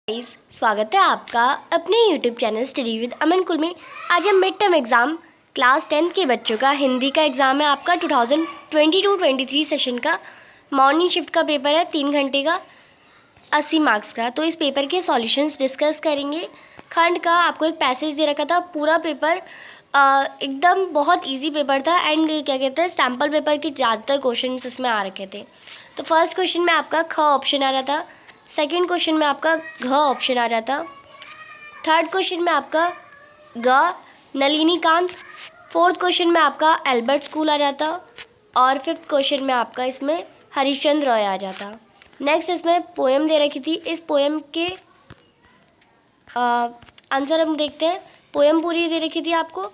स्वागत है आपका अपने YouTube चैनल स्टडी विद अमन कुल में। आज हम मिड टर्म एग्ज़ाम क्लास 10 के बच्चों का हिंदी का एग्ज़ाम है आपका 2022-23 सेशन का। मॉर्निंग शिफ्ट का पेपर है, 3 घंटे का, 80 मार्क्स का। तो इस पेपर के सॉल्यूशंस डिस्कस करेंगे। खंड का आपको एक पैसेज दे रखा था, पूरा पेपर एकदम बहुत ईजी पेपर था एंड क्या कहते हैं सैम्पल पेपर के ज़्यादातर क्वेश्चन इसमें आ रखे थे। तो फर्स्ट क्वेश्चन में आपका ख ऑप्शन आ रहा था, सेकेंड क्वेश्चन में आपका घ ऑप्शन आ जाता, थर्ड क्वेश्चन में आपका ग नलिनी कांत, फोर्थ क्वेश्चन में आपका एल्बर्ट स्कूल आ जाता और फिफ्थ क्वेश्चन में आपका इसमें हरिश्चंद्र रॉय आ जाता। नेक्स्ट इसमें पोएम दे रखी थी, इस पोएम के आंसर हम देखते हैं। पोएम पूरी दे रखी थी आपको।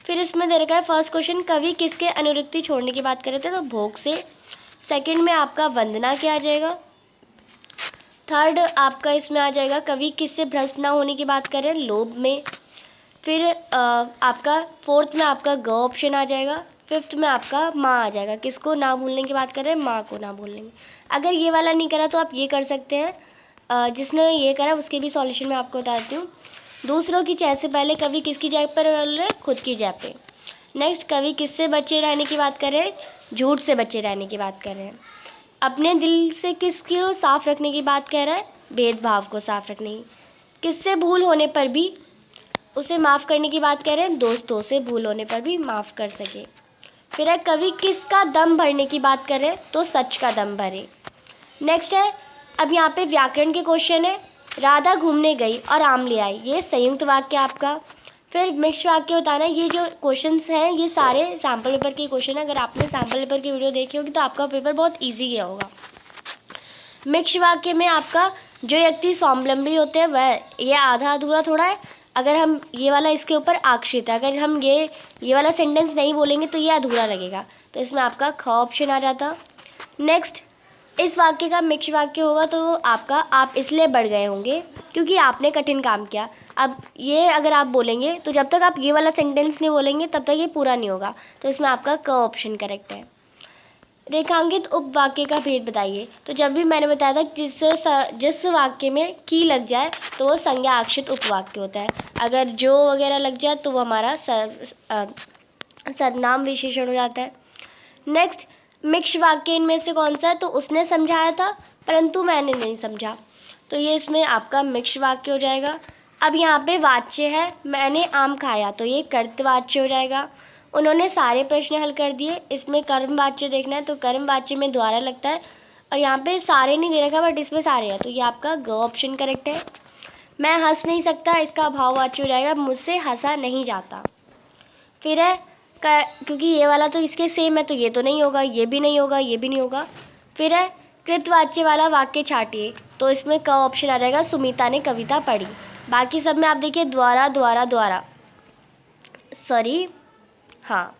फिर इसमें दे रखा है फर्स्ट क्वेश्चन, कवि किसके अनुरक्ति छोड़ने की बात कर रहे थे, तो भोग से। सेकंड में आपका वंदना क्या आ जाएगा। थर्ड आपका इसमें आ जाएगा कवि किससे भ्रष्ट ना होने की बात करें, लोभ में। फिर आपका फोर्थ में आपका ग ऑप्शन आ जाएगा। फिफ्थ में आपका माँ आ जाएगा, किसको ना भूलने की बात कर रहे हैं, माँ को ना भूलने की। अगर ये वाला नहीं करा तो आप ये कर सकते हैं, जिसने ये करा उसके भी सॉल्यूशन मैं आपको बताती हूँ। दूसरों की जय से पहले कवि किसकी जय पर बोल रहे, खुद की जय पे। नेक्स्ट कवि किससे बचे रहने की बात कर रहे हैं, झूठ से बचे रहने की बात कर रहे हैं। अपने दिल से किसको साफ रखने की बात कह रहा है, भेदभाव को साफ रखने की। किससे भूल होने पर भी उसे माफ़ करने की बात कह रहे हैं, दोस्तों से भूल होने पर भी माफ़ कर सके। फिर है कवि किसका दम भरने की बात कर रहे हैं, तो सच का दम भरे। नेक्स्ट है अब यहाँ पे व्याकरण के क्वेश्चन है, राधा घूमने गई और आम ले आई, ये संयुक्त वाक्य आपका। फिर मिक्स वाक्य बताना है। ये जो क्वेश्चंस हैं ये सारे सैम्पल पेपर के क्वेश्चन है। अगर आपने सैम्पल पेपर की वीडियो देखी होगी तो आपका पेपर बहुत ईजी गया होगा। मिक्स वाक्य में आपका जो व्यक्ति स्वावलंबी होते हैं वह, ये आधा अधूरा थोड़ा है। अगर हम ये वाला इसके ऊपर आश्रित है, अगर हम ये वाला सेंटेंस नहीं बोलेंगे तो ये अधूरा लगेगा, तो इसमें आपका ख ऑप्शन आ जाता। नेक्स्ट इस वाक्य का मिक्स वाक्य होगा तो आपका आप इसलिए बढ़ गए होंगे क्योंकि आपने कठिन काम किया। अब ये अगर आप बोलेंगे तो जब तक आप ये वाला सेंटेंस नहीं बोलेंगे तब तक ये पूरा नहीं होगा, तो इसमें आपका क ऑप्शन करेक्ट है। रेखांकित उपवाक्य का भेद बताइए, तो जब भी मैंने बताया था जिस वाक्य में की लग जाए तो वो संज्ञा आश्रित उपवाक्य होता है। अगर जो वगैरह लग जाए तो वो हमारा सर्वनाम विशेषण हो जाता है। नेक्स्ट मिक्स वाक्य इनमें से कौन सा है, तो उसने समझाया था परंतु मैंने नहीं समझा, तो ये इसमें आपका मिक्स वाक्य हो जाएगा। अब यहाँ पे वाच्य है, मैंने आम खाया, तो ये कर्तवाच्य हो जाएगा। उन्होंने सारे प्रश्न हल कर दिए, इसमें कर्म वाच्य देखना है तो कर्म वाच्य में द्वारा लगता है, और यहाँ पे सारे नहीं दे रखा बट इसमें सारे हैं, तो ये आपका ग ऑप्शन करेक्ट है। मैं हंस नहीं सकता, इसका भाववाच्य हो जाएगा, मुझसे हंसा नहीं जाता। फिर है क्योंकि ये वाला तो इसके सेम है तो ये तो नहीं होगा, ये भी नहीं होगा, ये भी नहीं होगा। फिर है कृतवाच्य वाला वाक्य छाटिए, तो इसमें क ऑप्शन आ जाएगा, सुमिता ने कविता पढ़ी। बाकी सब में आप देखिए द्वारा द्वारा द्वारा, सॉरी हाँ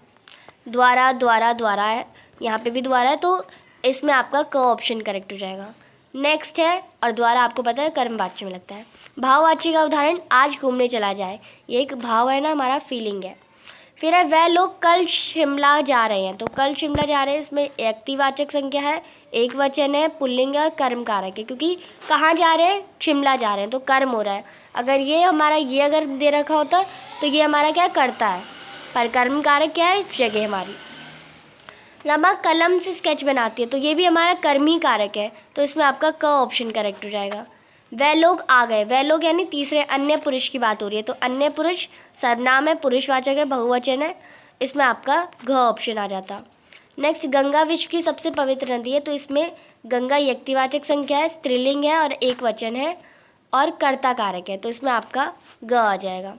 द्वारा द्वारा द्वारा है, यहाँ पे भी द्वारा है, तो इसमें आपका क ऑप्शन करेक्ट हो जाएगा। नेक्स्ट है, और द्वारा आपको पता है कर्मवाच्य में लगता है। भाववाच्य का उदाहरण आज घूमने चला जाए, ये एक भाव है ना, हमारा फीलिंग है। फिर है वह लोग कल शिमला जा रहे हैं, तो कल शिमला जा रहे हैं इसमें व्यक्तिवाचक संख्या है, एक वचन है, पुल्लिंग है, कर्म कारक है, क्योंकि कहाँ जा रहे हैं, शिमला जा रहे हैं, तो कर्म हो रहा है। अगर ये हमारा ये अगर दे रखा होता तो ये हमारा क्या करता है, पर कर्म कारक क्या है, जगह हमारी। रमा कलम से स्केच बनाती है, तो ये भी हमारा कर्म ही कारक है, तो इसमें आपका क ऑप्शन करेक्ट हो जाएगा। वह लोग आ गए, वह लोग यानी तीसरे अन्य पुरुष की बात हो रही है, तो अन्य पुरुष सर्वनाम है, पुरुषवाचक है, बहुवचन है, इसमें आपका घ ऑप्शन आ जाता। नेक्स्ट गंगा विश्व की सबसे पवित्र नदी है, तो इसमें गंगा व्यक्तिवाचक संख्या है, स्त्रीलिंग है और एक वचन है और कर्ता कारक है, तो इसमें आपका ग आ जाएगा।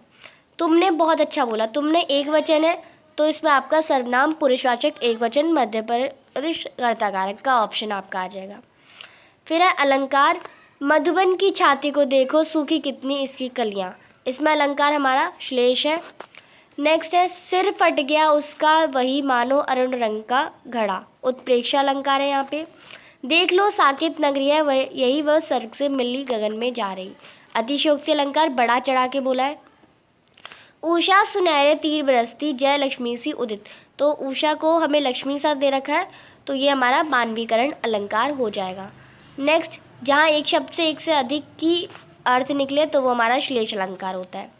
तुमने बहुत अच्छा बोला, तुमने एक वचन है, तो इसमें आपका सर्वनाम पुरुषवाचक एक वचन मध्य पुरुष कर्ता कारक का ऑप्शन आपका आ जाएगा। फिर है अलंकार, मधुबन की छाती को देखो सूखी कितनी इसकी कलियां, इसमें अलंकार हमारा श्लेष है। नेक्स्ट है सिर फट गया उसका वही मानो अरुण रंग का घड़ा, उत्प्रेक्षा अलंकार है यहाँ पे। देख लो साकेत नगरी है, वह यही वह स्वर्ग से मिली गगन में जा रही, अतिशयोक्ति अलंकार बढ़ा चढ़ा के बोला है। उषा सुनहरे तीर बरसती जय लक्ष्मी सी उदित, तो उषा को हमें लक्ष्मी सा दे रखा है, तो ये हमारा मानवीकरण अलंकार हो जाएगा। नेक्स्ट जहाँ एक शब्द से एक से अधिक की अर्थ निकले तो वो हमारा श्लेष अलंकार होता है।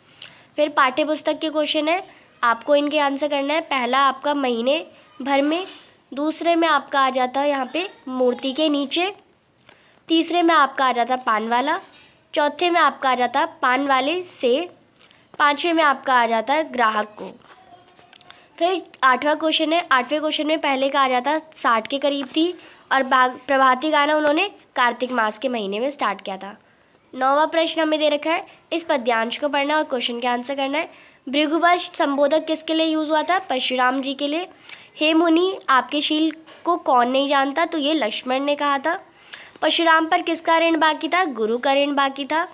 फिर पाठ्य पुस्तक के क्वेश्चन है, आपको इनके आंसर करना है। पहला आपका महीने भर में, दूसरे में आपका आ जाता है यहाँ पे मूर्ति के नीचे, तीसरे में आपका आ जाता है पान वाला, चौथे में आपका आ जाता है पान वाले से, पांचवें में आपका आ जाता है ग्राहक को। फिर आठवां क्वेश्चन है, आठवें क्वेश्चन में पहले का आ जाता है 60 के करीब थी और प्रभाती गाना उन्होंने कार्तिक मास के महीने में स्टार्ट किया था। 9वां प्रश्न हमें दे रखा है, इस पद्यांश को पढ़ना और क्वेश्चन के आंसर करना है। भृगुवंश संबोधक किसके लिए यूज़ हुआ था? परशुराम जी के लिए। हे मुनि, आपके शील को कौन नहीं जानता? तो ये लक्ष्मण ने कहा था। परशुराम पर किसका ऋण बाकी था? गुरु का ऋण बाकी था।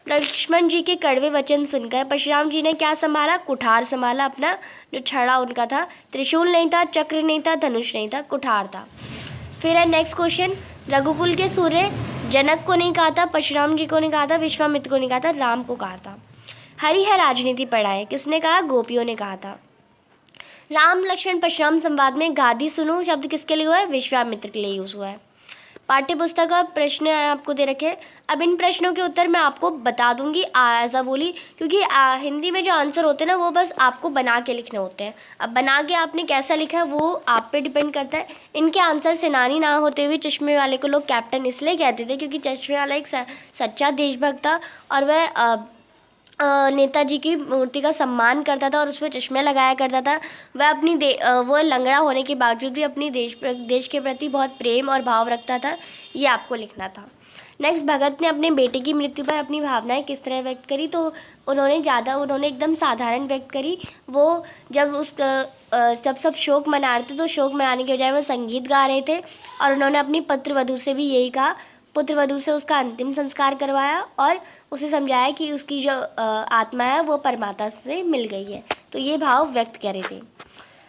लक्ष्मण जी के कड़वे वचन सुनकर परशुराम जी ने क्या संभाला? कुठार संभाला, अपना जो छड़ा उनका था। त्रिशूल नहीं था, चक्र नहीं था, धनुष नहीं था, कुठार था। फिर है नेक्स्ट क्वेश्चन, रघुकुल के सूर्य जनक को नहीं कहा था, परशुराम जी को नहीं कहा था, विश्वामित्र को नहीं कहा था, राम को कहा था। हरि है राजनीति पढ़ाए, किसने कहा? गोपियों ने कहा था। राम लक्ष्मण परशुराम संवाद में गादी सुनो शब्द किसके लिए हुआ है? विश्वामित्र के लिए यूज हुआ है। पाठ्य पुस्तक का प्रश्न आपको दे रखे। अब इन प्रश्नों के उत्तर मैं आपको बता दूंगी ऐसा बोली, क्योंकि हिंदी में जो आंसर होते हैं ना वो बस आपको बना के लिखने होते हैं। अब बना के आपने कैसा लिखा है वो आप पे डिपेंड करता है। इनके आंसर सेनानी ना होते हुए चश्मे वाले को लोग कैप्टन इसलिए कहते थे क्योंकि चश्मे वाला एक सच्चा देशभक्त था और वह नेताजी की मूर्ति का सम्मान करता था और उसमें चश्मे लगाया करता था। वह अपनी वो लंगड़ा होने के बावजूद भी अपनी देश के प्रति बहुत प्रेम और भाव रखता था। ये आपको लिखना था। नेक्स्ट, भगत ने अपने बेटे की मृत्यु पर अपनी भावनाएं किस तरह व्यक्त करी? तो उन्होंने एकदम साधारण व्यक्त करी। वो जब सब शोक मना रहे थे तो शोक मनाने के बजाय वो संगीत गा रहे थे और उन्होंने अपनी पुत्रवधू से भी यही कहा। पुत्रवधू से उसका अंतिम संस्कार करवाया और उसे समझाया कि उसकी जो आत्मा है वो परमात्मा से मिल गई है। तो ये भाव व्यक्त कर रहे थे।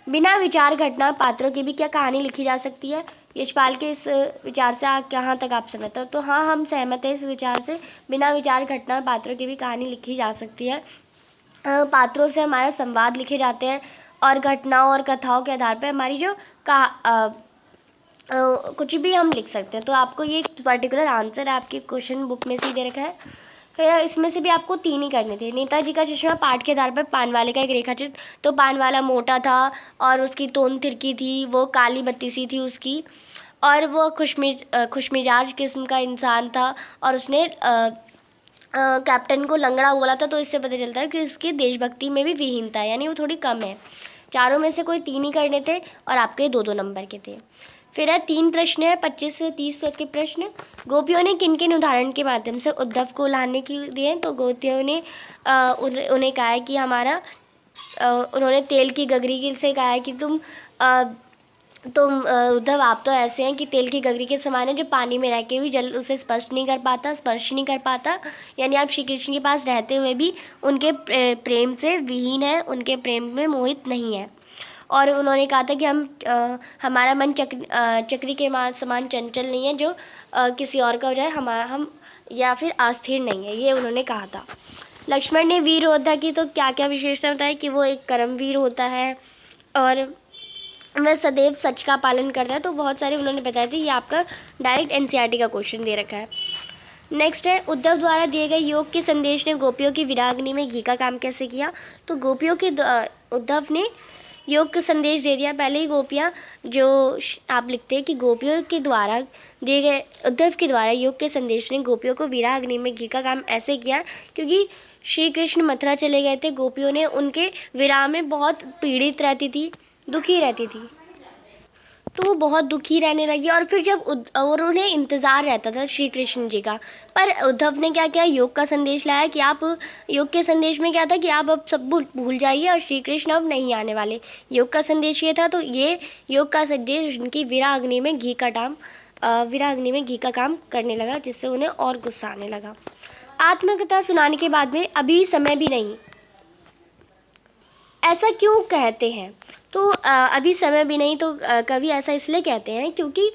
बिना विचार घटना पात्रों की भी क्या कहानी लिखी जा सकती है? यशपाल के इस विचार से कहाँ तक आप सहमत हो? तो हाँ, हम सहमत हैं इस विचार से। बिना विचार घटना पात्रों की भी कहानी लिखी जा सकती है। पात्रों से हमारा संवाद लिखे जाते हैं और घटनाओं और कथाओं के आधार पर हमारी जो कुछ भी हम लिख सकते हैं। तो आपको ये पर्टिकुलर आंसर आपकी क्वेश्चन बुक में से ही दे रखा है। फिर इसमें से भी आपको 3 ही करने थे। नेताजी का चश्मा पाठ के आधार पर पान वाले का एक रेखाचित्र। तो पान वाला मोटा था और उसकी तोंद तिरकी थी, वो काली बत्ती सी थी उसकी, और वो खुशमिजाज किस्म का इंसान था और उसने कैप्टन को लंगड़ा बोला था। तो इससे पता चलता है कि इसकी देशभक्ति में भी विहीनता है, यानी वो थोड़ी कम है। चारों में से कोई 3 ही करने थे और आपके 2-2 नंबर के थे। फिर है 3 प्रश्न है, 25 से 30 तक के प्रश्न। गोपियों ने किन किन उदाहरण के माध्यम से उद्धव को लाने की दिए? तो गोपियों ने उन्हें कहा है कि उन्होंने तेल की गगरी से कहा है कि तुम उद्धव आप तो ऐसे हैं कि तेल की गगरी के समान है जो पानी में रह के भी जल उसे स्पर्श नहीं कर पाता। यानी आप श्री कृष्ण के पास रहते हुए भी उनके प्रेम से विहीन है, उनके प्रेम में मोहित नहीं है। और उन्होंने कहा था कि हमारा मन चक्री के समान चंचल नहीं है जो किसी और का हो जाए, हम या फिर अस्थिर नहीं है, ये उन्होंने कहा था। लक्ष्मण ने वीर योद्धा की तो क्या क्या विशेषता बताई? कि वो एक कर्मवीर होता है और वह सदैव सच का पालन करता है। तो बहुत सारे उन्होंने बताए थे। ये आपका डायरेक्ट एनसीईआरटी का क्वेश्चन दे रखा है। नेक्स्ट है, उद्धव द्वारा दिए गए योग के संदेश ने गोपियों की विरागनी में घी का काम कैसे किया? तो उद्धव ने योग का संदेश दे दिया। पहले ही गोपियाँ जो आप लिखते हैं कि गोपियों के द्वारा दिए गए उद्धव के द्वारा योग के संदेश ने गोपियों को विराग्नि में घी का काम ऐसे किया क्योंकि श्री कृष्ण मथुरा चले गए थे। गोपियों ने उनके विराह में बहुत पीड़ित रहती थी, दुखी रहती थी, तो वो बहुत दुखी रहने लगी। और फिर और उन्हें इंतज़ार रहता था श्री कृष्ण जी का। पर उद्धव ने क्या किया? योग का संदेश लाया कि आप योग के संदेश में क्या था कि आप अब सब भूल जाइए और श्री कृष्ण अब नहीं आने वाले। योग का संदेश ये था। तो ये योग का संदेश उनकी विराग्नि में घी का काम करने लगा, जिससे उन्हें और गुस्सा आने लगा। आत्मकथा सुनाने के बाद में अभी समय भी नहीं, ऐसा क्यों कहते हैं? तो अभी समय भी नहीं, तो कवि ऐसा इसलिए कहते हैं क्योंकि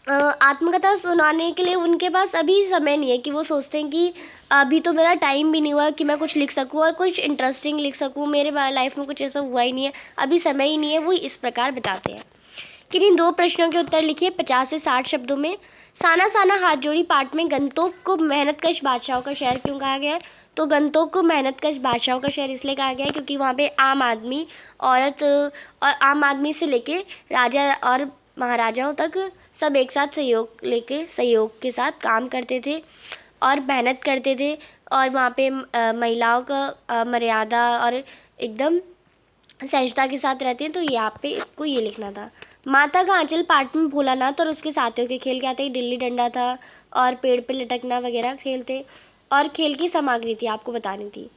आत्मकथा सुनाने के लिए उनके पास अभी समय नहीं है, कि वो सोचते हैं कि अभी तो मेरा टाइम भी नहीं हुआ कि मैं कुछ लिख सकूं और कुछ इंटरेस्टिंग लिख सकूं, मेरे लाइफ में कुछ ऐसा हुआ ही नहीं है, अभी समय ही नहीं है। वो इस प्रकार बताते हैं किन्हीं 2 प्रश्नों के उत्तर लिखिए 50 से 60 शब्दों में। साना साना हाथ जोड़ी पाठ में गंतोक को मेहनतकश बादशाहों का शहर क्यों कहा गया है? तो गंतोक को मेहनतकश बादशाहों का शहर इसलिए कहा गया है क्योंकि वहाँ पे आम आदमी, औरत और आम आदमी से लेके राजा और महाराजाओं तक सब एक साथ सहयोग के साथ काम करते थे और मेहनत करते थे। और वहाँ पे महिलाओं का मर्यादा और एकदम सहजता के साथ रहती हैं। तो यहाँ पे इसको ये लिखना था। माता का आंचल पाठ में भोलानाथ और उसके साथियों के खेल क्या थे? गिल्ली डंडा था और पेड़ पे लटकना वगैरह खेल थे। और खेल की सामग्री थी, आपको बतानी थी।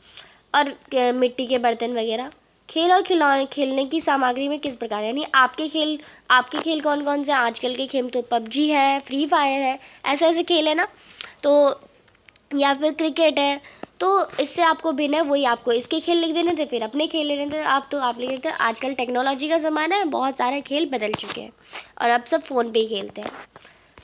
और मिट्टी के बर्तन वगैरह। खेल और खिलौने खेलने की सामग्री में किस प्रकार, यानी आपके खेल कौन कौन से? आजकल के खेल तो पबजी है, फ्री फायर है, ऐसे ऐसे खेल है ना, तो या फिर क्रिकेट है। तो इससे आपको भिन्न है, वही आपको इसके खेल लिख देने थे, फिर अपने खेल लेने थे आप, तो आप लिख देते। आजकल टेक्नोलॉजी का ज़माना है, बहुत सारे खेल बदल चुके हैं और अब सब फ़ोन पे ही खेलते हैं।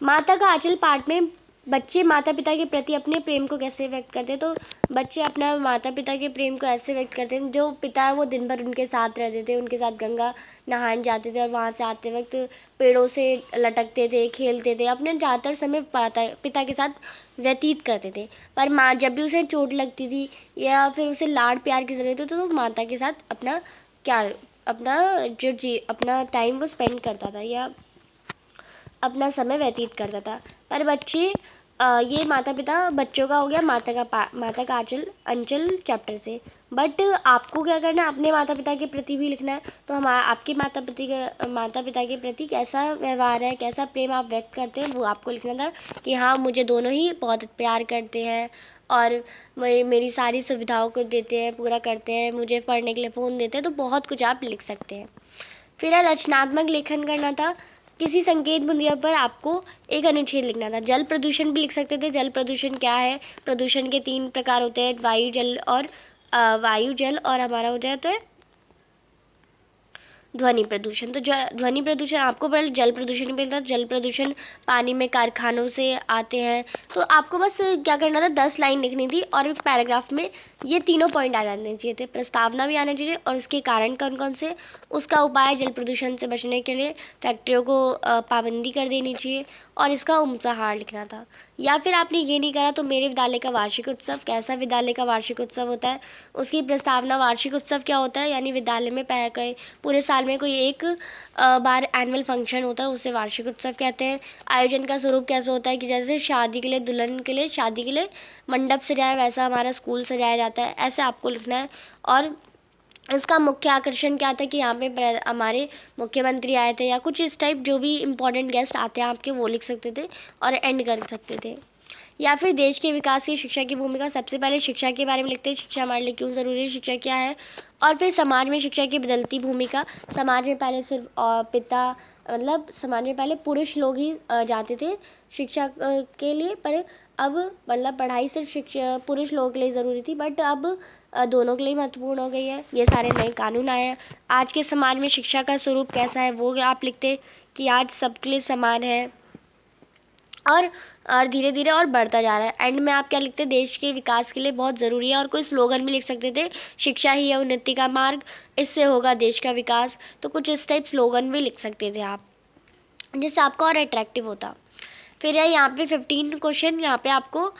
माता का आंचल पाठ में बच्चे माता पिता के प्रति अपने प्रेम को कैसे व्यक्त करते हैं? तो बच्चे अपना माता पिता के प्रेम को ऐसे व्यक्त करते हैं, जो पिता है वो दिन भर उनके साथ रहते थे, उनके साथ गंगा नहाने जाते थे और वहाँ से आते वक्त पेड़ों से लटकते थे, खेलते थे, अपने ज़्यादातर समय पिता के साथ व्यतीत करते थे। पर माँ जब भी उसे चोट लगती थी या फिर उसे लाड प्यार की ज़रूरत होती तो माता के साथ अपना टाइम वो स्पेंड करता था या अपना समय व्यतीत करता था। पर बच्चे ये माता पिता बच्चों का हो गया माता का अंचल चैप्टर से। बट आपको क्या करना है, अपने माता पिता के प्रति भी लिखना है। तो हम आपके माता पिता के प्रति कैसा व्यवहार है, कैसा प्रेम आप व्यक्त करते हैं, वो आपको लिखना था कि हाँ मुझे दोनों ही बहुत प्यार करते हैं और मेरी सारी सुविधाओं को देते हैं, पूरा करते हैं, मुझे पढ़ने के लिए फ़ोन देते हैं। तो बहुत कुछ आप लिख सकते हैं। फिर रचनात्मक लेखन करना था। किसी संकेत बिंदु पर आपको एक अनुच्छेद लिखना था। जल प्रदूषण भी लिख सकते थे। जल प्रदूषण क्या है? प्रदूषण के 3 प्रकार होते हैं, वायु जल और हमारा हो जाता है ध्वनि प्रदूषण। तो ध्वनि प्रदूषण आपको पहले जल प्रदूषण भी मिलता है। जल प्रदूषण पानी में कारखानों से आते हैं। तो आपको बस क्या करना था, 10 लाइन लिखनी थी और पैराग्राफ में ये तीनों पॉइंट आ जाने चाहिए थे। प्रस्तावना भी आना चाहिए और उसके कारण कौन कौन से, उसका उपाय जल प्रदूषण से बचने के लिए फैक्ट्रियों को पाबंदी कर देनी चाहिए और इसका उपसंहार लिखना था। या फिर आपने ये नहीं करा तो मेरे विद्यालय का वार्षिक उत्सव, कैसा विद्यालय का वार्षिक उत्सव होता है, उसकी प्रस्तावना। वार्षिक उत्सव क्या होता है, यानी विद्यालय में पूरे साल में कोई एक बार एनुअल फंक्शन होता है, उसे वार्षिक उत्सव कहते हैं। आयोजन का स्वरूप कैसा होता है कि जैसे शादी के लिए दुल्हन के लिए शादी के लिए मंडप सजाए, वैसा हमारा स्कूल सजाया जाता है, ऐसे आपको लिखना है। और इसका मुख्य आकर्षण क्या था कि यहाँ पे हमारे मुख्यमंत्री आए थे या कुछ इस टाइप, जो भी इम्पोर्टेंट गेस्ट आते हैं आपके, वो लिख सकते थे और एंड कर सकते थे। या फिर देश के विकास की शिक्षा की भूमिका। सबसे पहले शिक्षा के बारे में लिखते हैं, शिक्षा हमारे लिए क्यों ज़रूरी है, शिक्षा क्या है। और फिर समाज में शिक्षा की बदलती भूमिका। समाज में पहले सिर्फ समाज में पहले पुरुष लोग ही जाते थे शिक्षा के लिए, पर अब पढ़ाई सिर्फ पुरुष लोगों के लिए ज़रूरी थी, बट अब दोनों के लिए महत्वपूर्ण हो गई है। ये सारे नए कानून आए हैं। आज के समाज में शिक्षा का स्वरूप कैसा है, वो आप लिखते कि आज सबके लिए समान है और धीरे धीरे और बढ़ता जा रहा है। एंड में आप क्या लिखते, देश के विकास के लिए बहुत ज़रूरी है। और कोई स्लोगन भी लिख सकते थे, शिक्षा ही है उन्नति का मार्ग, इससे होगा देश का विकास। तो कुछ इस टाइप स्लोगन भी लिख सकते थे आप, जिससे आपका और अट्रैक्टिव होता। फिर यहाँ पे 15 क्वेश्चन, यहाँ पे आपको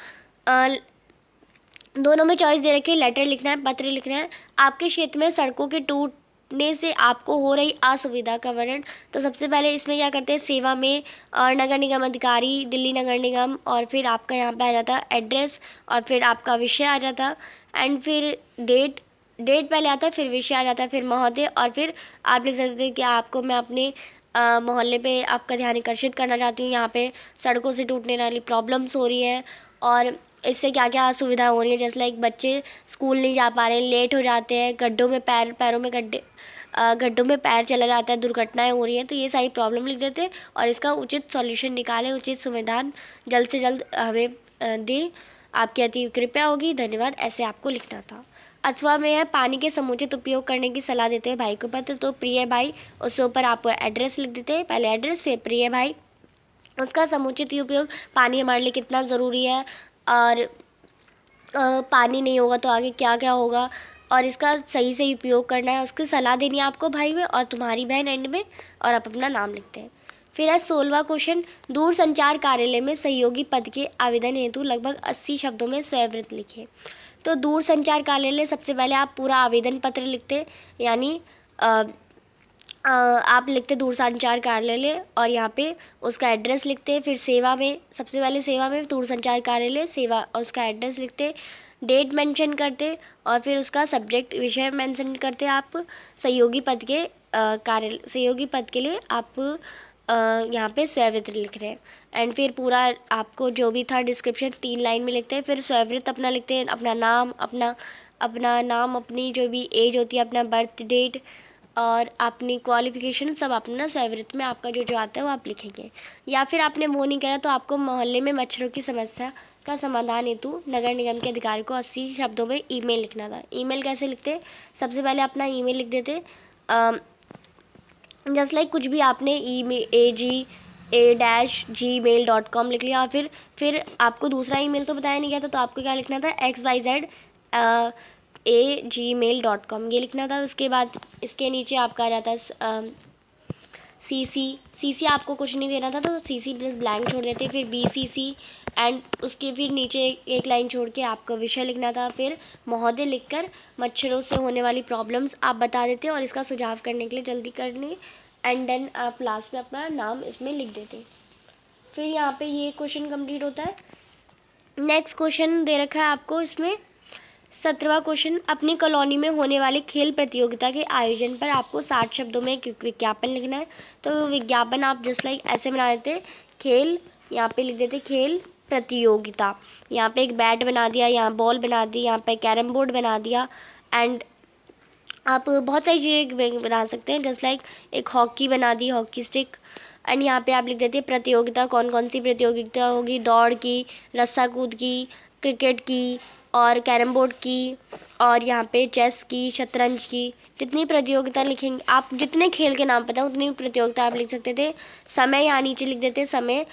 दोनों में चॉइस दे रखी है, लेटर लिखना है, पत्र लिखना है। आपके क्षेत्र में सड़कों के टूटने से आपको हो रही असुविधा का वर्णन। तो सबसे पहले इसमें क्या करते हैं, सेवा में नगर निगम अधिकारी, दिल्ली नगर निगम, और फिर आपका यहाँ पे आ जाता एड्रेस और फिर आपका विषय आ जाता एंड फिर डेट पहले आता है, फिर विषय आ जाता है, फिर महोदय, और फिर आप लिख सकते हैं कि आपको मैं अपने मोहल्ले पे आपका ध्यान आकर्षित करना चाहती हूँ। यहाँ पे सड़कों से टूटने वाली प्रॉब्लम्स हो रही है और इससे क्या क्या असुविधा हो रही है, जैसे लाइक बच्चे स्कूल नहीं जा पा रहे हैं, लेट हो जाते हैं, गड्ढों में पैर चला जाता है, दुर्घटनाएं हो रही हैं। तो ये सारी प्रॉब्लम लिख देते हैं और इसका उचित सॉल्यूशन निकालें, उचित समाधान जल्द से जल्द हमें दें। आपकी अति कृपया होगी, धन्यवाद, ऐसे आपको लिखना था। अथवा में है, पानी के समुचित उपयोग करने की सलाह देते हैं भाई को पत्र। तो प्रिय भाई, उसके ऊपर आप एड्रेस लिख देते हैं, पहले एड्रेस फिर प्रिय भाई, उसका समुचित उपयोग, पानी हमारे लिए कितना ज़रूरी है और पानी नहीं होगा तो आगे क्या क्या होगा, और इसका सही से उपयोग करना है, उसकी सलाह देनी है आपको भाई में, और तुम्हारी बहन एंड में, और आप अपना नाम लिखते हैं। फिर है 16वां क्वेश्चन, दूर संचार कार्यालय में सहयोगी पद के आवेदन हेतु लगभग 80 शब्दों में स्वयं लिखें। तो दूर संचार कार्यालय सबसे पहले आप पूरा आवेदन पत्र लिखते, यानी आप लिखते दूर संचार कार्यालय और यहाँ पे उसका एड्रेस लिखते। फिर सेवा में सबसे पहले सेवा में दूर संचार कार्यालय सेवा और उसका एड्रेस लिखते, डेट मेंशन करते, और फिर उसका सब्जेक्ट विषय मेंशन करते। आप सहयोगी पद के कार्य सहयोगी पद के लिए आप यहाँ पे स्वयं लिख रहे हैं। एंड फिर पूरा आपको जो भी था डिस्क्रिप्शन 3 लाइन में लिखते हैं। फिर स्वयं अपना लिखते हैं, अपना नाम, अपना नाम, अपनी जो भी एज होती है, अपना बर्थ डेट और अपनी क्वालिफ़िकेशन सब अपना स्वयं में आपका जो जो आता है वो आप लिखेंगे। या फिर आपने वो नहीं करा तो आपको मोहल्ले में मच्छरों की समस्या का समाधान हेतु नगर निगम के अधिकारी को 80 शब्दों में ईमेल लिखना था। ईमेल कैसे लिखते? सबसे पहले अपना ईमेल लिख देते, जस्ट लाइक कुछ भी आपने AGA-gmail.com लिख लिया। और फिर आपको दूसरा ईमेल तो बताया नहीं गया था, तो आपको क्या लिखना था? XYZ@gmail.com ये लिखना था। उसके बाद इसके नीचे आपका आ जाता है CC आपको कुछ नहीं देना था, तो CC प्लस ब्लैंक छोड़ देते। फिर BCC एंड उसके फिर नीचे एक लाइन छोड़ के आपका विषय लिखना था। फिर महोदय लिखकर मच्छरों से होने वाली प्रॉब्लम्स आप बता देते और इसका सुझाव करने के लिए जल्दी करनी, एंड देन आप लास्ट में अपना नाम इसमें लिख देते। फिर यहाँ पे ये क्वेश्चन कंप्लीट होता है। नेक्स्ट क्वेश्चन दे रखा है आपको इसमें 17वां क्वेश्चन, अपनी कॉलोनी में होने वाली खेल प्रतियोगिता के आयोजन पर आपको 60 शब्दों में एक विज्ञापन लिखना है। तो विज्ञापन आप जस्ट लाइक ऐसे बना देते, खेल, यहाँ पे लिख देते खेल प्रतियोगिता। यहाँ पे एक बैट बना दिया, यहाँ बॉल बना दी, यहाँ पे कैरम बोर्ड बना दिया, एंड आप बहुत सारी चीज़ें बना सकते हैं, जस्ट लाइक एक हॉकी बना दी, हॉकी स्टिक। एंड यहाँ पे आप लिख देते हैं प्रतियोगिता, कौन कौन सी प्रतियोगिता होगी, दौड़ की, रस्सा कूद की, क्रिकेट की, और कैरम बोर्ड की, और यहाँ पे चेस की, शतरंज की। जितनी प्रतियोगिता लिखेंगे आप, जितने खेल के नाम पता है उतनी प्रतियोगिता आप लिख सकते थे। समय यहाँ नीचे लिख देते, समय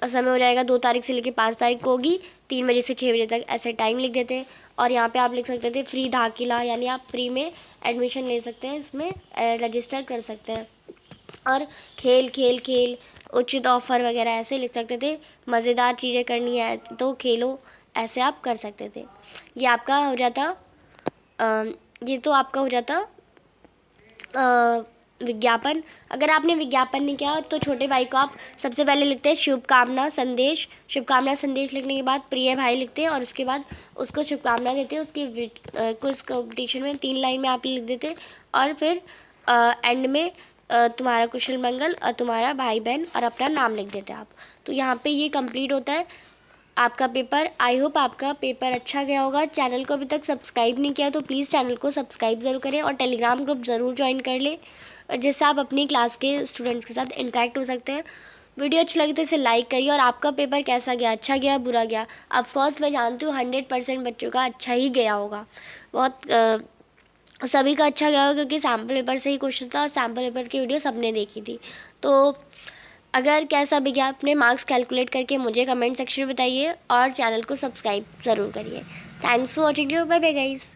समय हो जाएगा 2 तारीख से लेकर 5 तारीख को होगी, 3 बजे से 6 बजे तक, ऐसे टाइम लिख देते। और यहाँ पे आप लिख सकते थे फ्री दाखिला, यानी आप फ्री में एडमिशन ले सकते हैं, इसमें रजिस्टर कर सकते हैं। और खेल खेल खेल उचित ऑफर वगैरह ऐसे लिख सकते थे। मज़ेदार चीज़ें करनी है तो खेलो, ऐसे आप कर सकते थे। ये आपका हो जाता ये तो आपका हो जाता विज्ञापन। अगर आपने विज्ञापन नहीं किया तो छोटे भाई को आप सबसे पहले लिखते हैं शुभकामना संदेश। शुभकामना संदेश लिखने के बाद प्रिय भाई लिखते हैं, और उसके बाद उसको शुभकामना देते हैं। उसकी क्विज कंपटीशन में 3 लाइन में आप लिख देते, और फिर एंड में तुम्हारा कुशल मंगल और तुम्हारा भाई बहन और अपना नाम लिख देते आप। तो यहाँ पे ये कंप्लीट होता है आपका पेपर। आई होप आपका पेपर अच्छा गया होगा। चैनल को अभी तक सब्सक्राइब नहीं किया तो प्लीज़ चैनल को सब्सक्राइब ज़रूर करें, और टेलीग्राम ग्रुप ज़रूर ज्वाइन कर लें, जिससे आप अपनी क्लास के स्टूडेंट्स के साथ इंटरेक्ट हो सकते हैं। वीडियो अच्छी लगी तो इसे लाइक करिए। और आपका पेपर कैसा गया, अच्छा गया, बुरा गया? ऑफकोर्स मैं जानती हूँ 100% बच्चों का अच्छा ही गया होगा, बहुत सभी का अच्छा गया होगा, क्योंकि सैम्पल पेपर से ही क्वेश्चन था और सैम्पल पेपर की वीडियो सबने देखी थी। तो अगर कैसा भी गया अपने मार्क्स कैलकुलेट करके मुझे कमेंट सेक्शन में बताइए, और चैनल को सब्सक्राइब ज़रूर करिए। Thanks for watching you, bye bye guys.